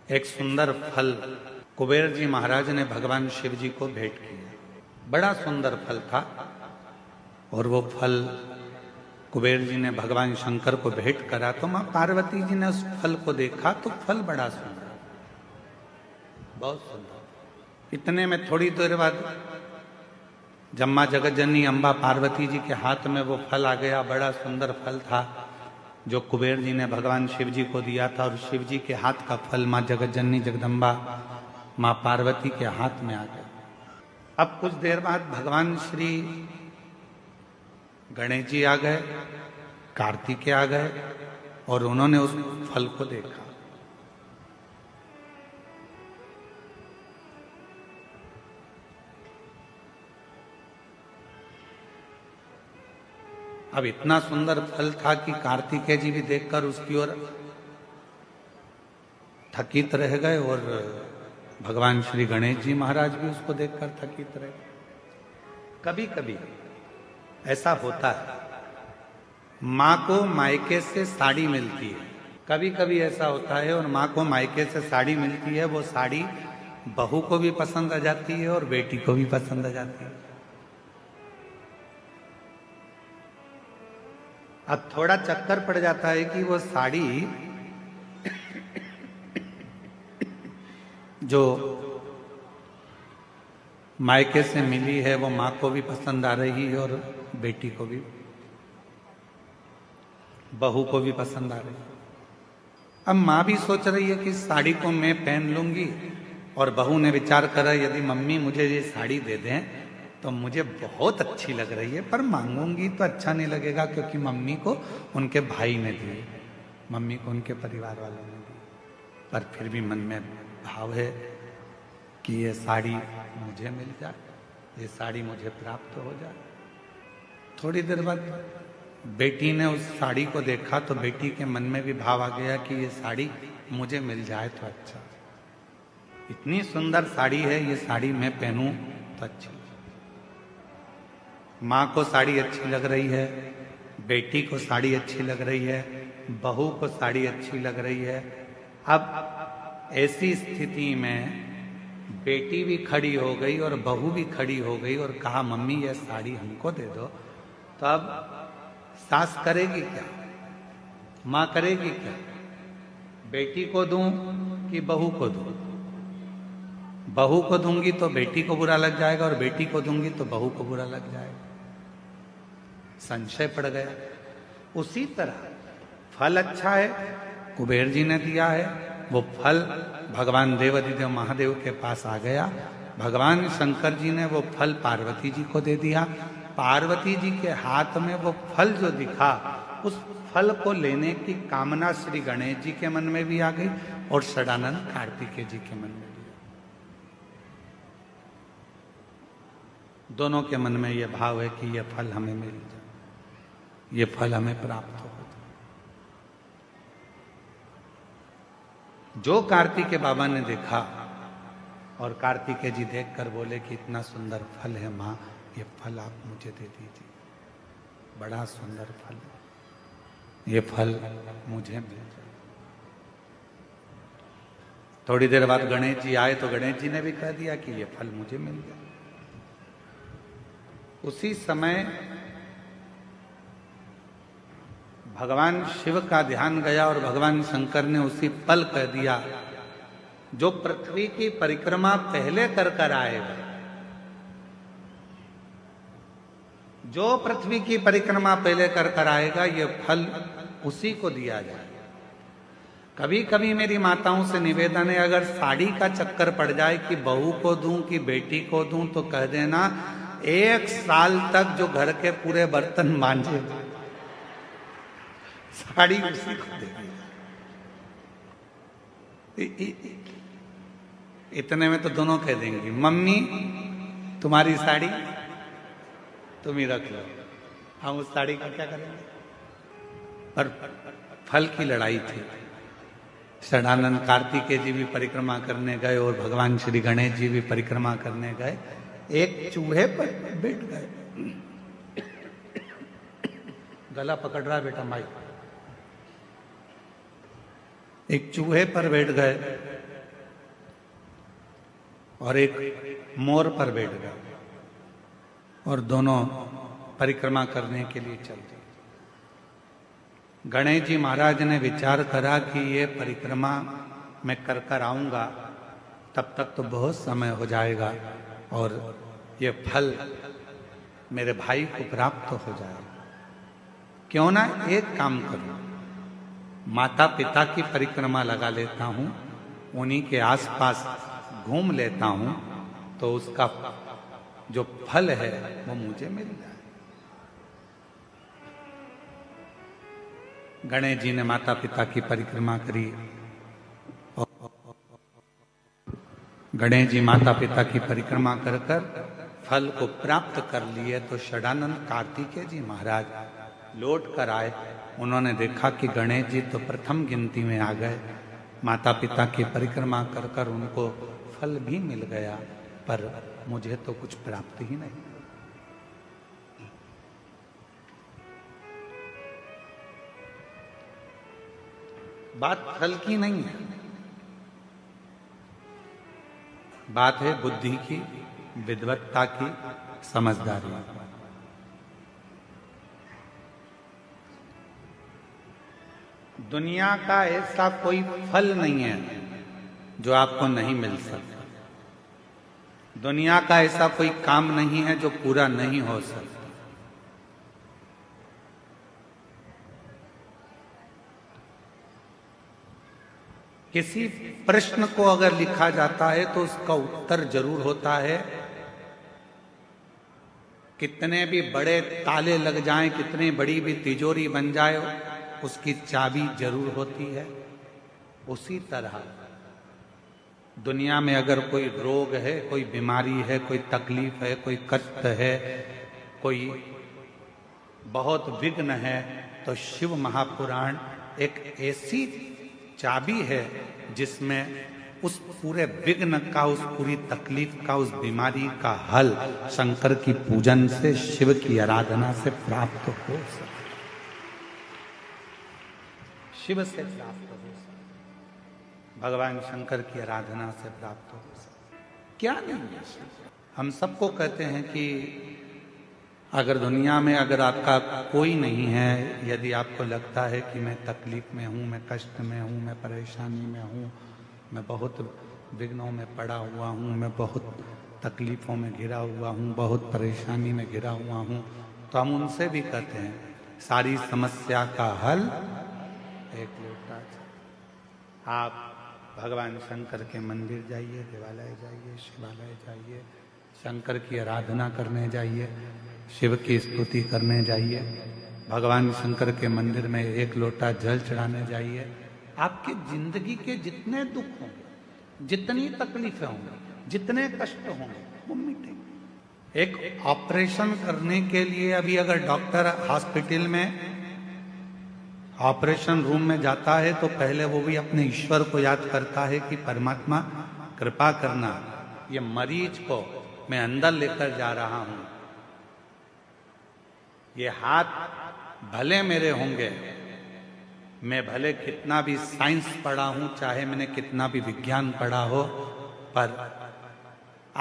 एक सुंदर फल कुबेर जी महाराज ने भगवान शिव जी को भेंट किया। बड़ा सुंदर फल था और वो फल कुबेर जी ने भगवान शंकर को भेंट करा तो मां पार्वती जी ने उस फल को देखा तो फल बड़ा सुंदर, बहुत सुंदर। इतने में थोड़ी देर बाद जब मां जगत जननी अम्बा पार्वती जी के हाथ में वो फल आ गया। बड़ा सुंदर फल था जो कुबेर जी ने भगवान शिव जी को दिया था और शिव जी के हाथ का फल मां जगत जननी जगदम्बा मां पार्वती के हाथ में आ गया। अब कुछ देर बाद भगवान श्री गणेश जी आ गए, कार्तिकेय आ गए और उन्होंने उस फल को देखा। अब इतना सुंदर फल था कि कार्तिकेय जी भी देखकर उसकी ओर थकित रह गए और भगवान श्री गणेश जी महाराज भी उसको देखकर थकित रहे। कभी कभी ऐसा होता है, माँ को मायके से साड़ी मिलती है, कभी कभी ऐसा होता है और माँ को मायके से साड़ी मिलती है, वो साड़ी बहू को भी पसंद आ जाती है और बेटी को भी पसंद आ जाती है। अब थोड़ा चक्कर पड़ जाता है कि वो साड़ी जो मायके से मिली है वो माँ को भी पसंद आ रही है और बेटी को भी, बहू को भी पसंद आ रही है। अब माँ भी सोच रही है कि साड़ी को मैं पहन लूंगी और बहू ने विचार करा यदि मम्मी मुझे ये साड़ी दे दें तो मुझे बहुत अच्छी लग रही है, पर मांगूंगी तो अच्छा नहीं लगेगा क्योंकि मम्मी को उनके भाई ने दी, मम्मी को उनके परिवार वालों ने दी। पर फिर भी मन में भाव है कि ये साड़ी मुझे मिल जाए, ये साड़ी मुझे प्राप्त हो जाए। थोड़ी देर बाद बेटी ने उस साड़ी को देखा तो बेटी के मन में भी भाव आ गया कि ये साड़ी मुझे मिल जाए तो अच्छा, इतनी सुंदर साड़ी है, ये साड़ी मैं पहनूं तो अच्छी। माँ को साड़ी अच्छी लग रही है, बेटी को साड़ी अच्छी लग रही है, बहू को साड़ी अच्छी लग रही है। अब ऐसी स्थिति में बेटी भी खड़ी हो गई और बहू भी खड़ी हो गई और कहा मम्मी ये साड़ी हमको दे दो। तो अब सास करेगी क्या, माँ करेगी क्या? बेटी को दूं कि बहू को दूं? बहू को दूंगी तो बेटी को बुरा लग जाएगा और बेटी को दूंगी तो बहू को बुरा लग जाएगा। संशय पड़ गया। उसी तरह फल अच्छा है, कुबेर जी ने दिया है, वो फल भगवान देवाधिदेव महादेव के पास आ गया। भगवान शंकर जी ने वो फल पार्वती जी को दे दिया। पार्वती जी के हाथ में वो फल जो दिखा, उस फल को लेने की कामना श्री गणेश जी के मन में भी आ गई और षडानंद कार्तिकेय जी के मन में भी। दोनों के मन में यह भाव है कि यह फल हमें मिल जाए, ये फल हमें प्राप्त हो। जो कार्तिकेय बाबा ने देखा और कार्तिकेय जी देखकर बोले कि इतना सुंदर फल है माँ, ये फल आप मुझे दे दीजिए, बड़ा सुंदर फल है, ये फल मुझे मिल जाए। थोड़ी देर बाद गणेश जी आए तो गणेश जी ने भी कह दिया कि ये फल मुझे मिल जाए। उसी समय भगवान शिव का ध्यान गया और भगवान शंकर ने उसी पल कह दिया जो पृथ्वी की परिक्रमा पहले कर आएगा, जो पृथ्वी की परिक्रमा पहले कर आएगा, ये फल उसी को दिया जाए। कभी कभी मेरी माताओं से निवेदन है, अगर साड़ी का चक्कर पड़ जाए कि बहू को दूं कि बेटी को दूं तो कह देना 1 साल तक जो घर के पूरे बर्तन मांजे साड़ी उसी को देगी। इतने में तो दोनों कह देंगी मम्मी तुम्हारी साड़ी तुम ही रख लो, हम उस साड़ी का क्या करेंगे। पर फल की लड़ाई थी। षडानंद कार्तिकेय जी भी परिक्रमा करने गए और भगवान श्री गणेश जी भी परिक्रमा करने गए। एक चूहे पर बैठ गए, गला पकड़ रहा है बेटा माइक। एक चूहे पर बैठ गए और एक मोर पर बैठ गया और दोनों परिक्रमा करने के लिए चल दिए। गणेश जी महाराज ने विचार करा कि ये परिक्रमा मैं कर कर आऊंगा, तब तक तो बहुत समय हो जाएगा और ये फल मेरे भाई को प्राप्त हो जाएगा। क्यों ना एक काम करूं, माता पिता की परिक्रमा लगा लेता हूं, उन्हीं के आसपास घूम लेता हूं, तो उसका जो फल है वो मुझे मिल जाए। गणेश जी ने माता पिता की परिक्रमा करी। गणेश जी माता पिता की परिक्रमा कर कर फल को प्राप्त कर लिए तो षडानंद कार्तिकेय जी महाराज लौट कर आए। उन्होंने देखा कि गणेश जी तो प्रथम गिनती में आ गए, माता पिता की परिक्रमा कर कर उनको फल भी मिल गया, पर मुझे तो कुछ प्राप्त ही नहीं। बात फल की नहीं है, बात है बुद्धि की, विद्वत्ता की, समझदारी। दुनिया का ऐसा कोई फल नहीं है जो आपको नहीं मिल सकता। दुनिया का ऐसा कोई काम नहीं है जो पूरा नहीं हो सकता। किसी प्रश्न को अगर लिखा जाता है तो उसका उत्तर जरूर होता है। कितने भी बड़े ताले लग जाएं, कितनी बड़ी भी तिजोरी बन जाए, उसकी चाबी जरूर होती है। उसी तरह दुनिया में अगर कोई रोग है, कोई बीमारी है, कोई तकलीफ है, कोई कष्ट है, कोई बहुत विघ्न है, तो शिव महापुराण एक ऐसी चाबी है जिसमें उस पूरे विघ्न का, उस पूरी तकलीफ का, उस बीमारी का हल शंकर की पूजन से, शिव की आराधना से प्राप्त हो सकता, शिव से प्राप्त हो सकता, भगवान शंकर की आराधना से प्राप्त हो सकता। क्या नहीं है? हम सबको कहते हैं कि अगर दुनिया में अगर आपका कोई नहीं है, यदि आपको लगता है कि मैं तकलीफ में हूँ, मैं कष्ट में हूँ, मैं परेशानी में हूँ, मैं बहुत विघ्नों में पड़ा हुआ हूँ, मैं बहुत तकलीफ़ों में घिरा हुआ हूँ, बहुत परेशानी में घिरा हुआ हूँ, तो हम उनसे भी कहते हैं सारी समस्या का हल एक लोटा। आप भगवान शंकर के मंदिर जाइए, देवालय जाइए, शिवालय जाइए, शंकर की आराधना करने जाइए, शिव की स्तुति करने जाइए, भगवान शंकर के मंदिर में एक लोटा जल चढ़ाने जाइए। आपकी जिंदगी के जितने दुख होंगे, जितनी तकलीफें होंगी, जितने कष्ट होंगे, वो मिटेंगे। एक ऑपरेशन करने के लिए अभी अगर डॉक्टर हॉस्पिटल में ऑपरेशन रूम में जाता है तो पहले वो भी अपने ईश्वर को याद करता है कि परमात्मा कृपा करना, ये मरीज को मैं अंदर लेकर जा रहा हूं, ये हाथ भले मेरे होंगे, मैं भले कितना भी साइंस पढ़ा हूं, चाहे मैंने कितना भी विज्ञान पढ़ा हो, पर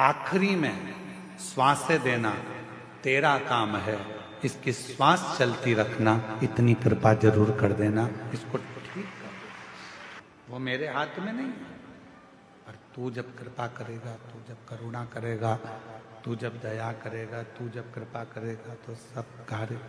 आखिरी में श्वासें देना तेरा काम है, इसकी श्वास चलती रखना, इतनी कृपा जरूर कर देना, इसको ठीक कर। वो मेरे हाथ में नहीं है, पर तू जब कृपा करेगा, तू जब करुणा करेगा, तू जब दया करेगा, तू जब कृपा करेगा, तो सब कार्य